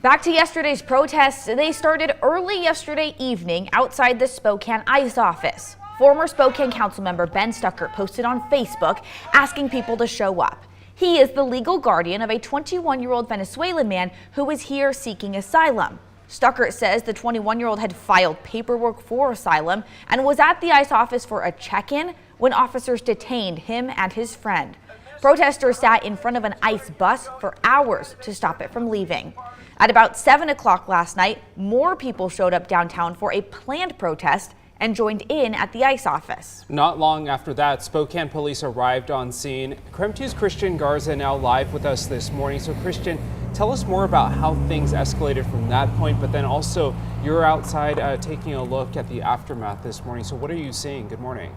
Back to yesterday's protests. They started early yesterday evening outside the Spokane ICE office. Former Spokane Councilmember Ben Stuckert posted on Facebook asking people to show up. He is the legal guardian of a 21-year-old Venezuelan man who is here seeking asylum. Stuckert says the 21-year-old had filed paperwork for asylum and was at the ICE office for a check-in when officers detained him and his friend. Protesters sat in front of an ICE bus for hours to stop it from leaving. At about 7 o'clock last night, more people showed up downtown for a planned protest and joined in at the ICE office. Not long after that, Spokane police arrived on scene. KREM 2's Christian Garza now live with us this morning. So Christian, tell us more about how things escalated from that point, but then also you're outside taking a look at the aftermath this morning. So what are you seeing? Good morning.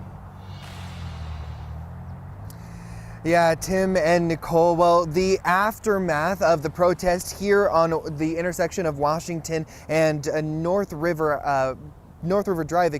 Yeah, Tim and Nicole, well, the aftermath of the protest here on the intersection of Washington and North River Drive,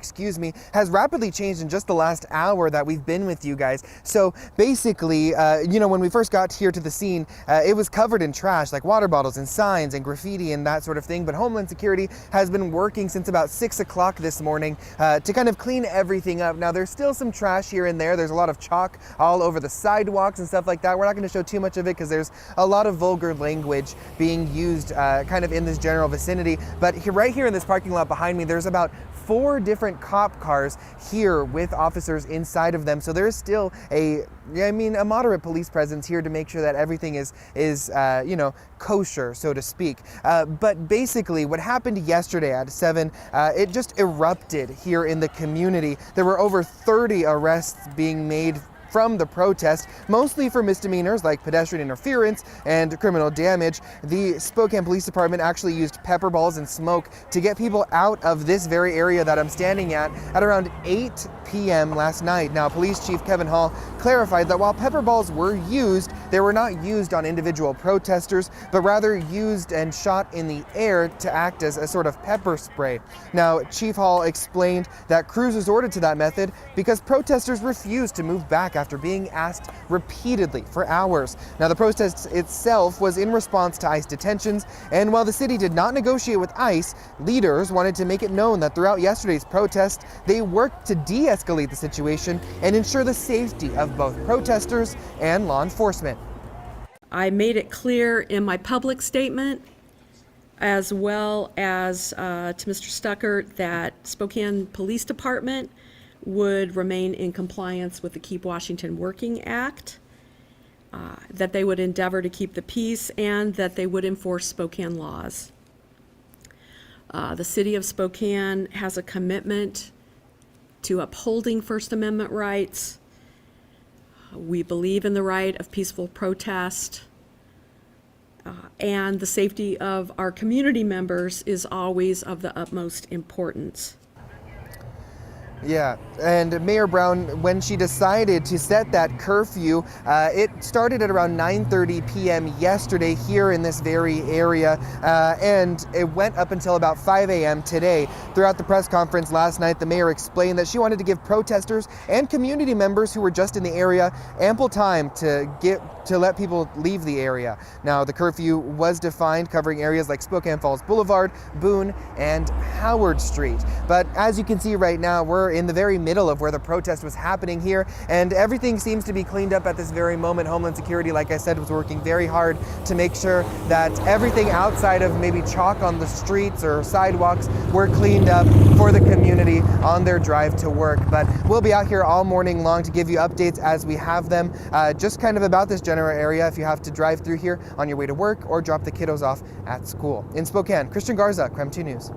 has rapidly changed in just the last hour that we've been with you guys. So basically, when we first got here to the scene, it was covered in trash, like water bottles and signs and graffiti and that sort of thing. But Homeland Security has been working since about 6 o'clock this morning to kind of clean everything up. Now, there's still some trash here and there. There's a lot of chalk all over the sidewalks and stuff like that. We're not going to show too much of it because there's a lot of vulgar language being used kind of in this general vicinity. But right here in this parking lot behind me, there's about 4 different cop cars here with officers inside of them. So there is still a moderate police presence here to make sure that everything is kosher, so to speak. But basically what happened yesterday at 7, it just erupted here in the community. There were over 30 arrests being made from the protest, mostly for misdemeanors like pedestrian interference and criminal damage. The Spokane Police Department actually used pepper balls and smoke to get people out of this very area that I'm standing at around 8 p.m. last night. Now, Police Chief Kevin Hall clarified that while pepper balls were used, they were not used on individual protesters, but rather used and shot in the air to act as a sort of pepper spray. Now, Chief Hall explained that crews resorted to that method because protesters refused to move back after being asked repeatedly for hours. Now, the protest itself was in response to ICE detentions, and while the city did not negotiate with ICE, leaders wanted to make it known that throughout yesterday's protest, they worked to de-escalate the situation and ensure the safety of both protesters and law enforcement. I made it clear in my public statement, as well as to Mr. Stuckert, that Spokane Police Department would remain in compliance with the Keep Washington Working Act, that they would endeavor to keep the peace, and that they would enforce Spokane laws. The city of Spokane has a commitment to upholding First Amendment rights. We believe in the right of peaceful protest, and the safety of our community members is always of the utmost importance. Yeah, and Mayor Brown, when she decided to set that curfew, it started at around 9:30 p.m. yesterday here in this very area, and it went up until about 5 a.m. today. Throughout the press conference last night, the mayor explained that she wanted to give protesters and community members who were just in the area ample time to let people leave the area. Now, the curfew was defined covering areas like Spokane Falls Boulevard, Boone, and Howard Street. But as you can see right now, we're in the very middle of where the protest was happening here, and everything seems to be cleaned up at this very moment. Homeland Security, like I said, was working very hard to make sure that everything outside of maybe chalk on the streets or sidewalks were cleaned up for the community on their drive to work. But we'll be out here all morning long to give you updates as we have them, just kind of about this general area if you have to drive through here on your way to work or drop the kiddos off at school. In Spokane, Christian Garza, KREM 2 News.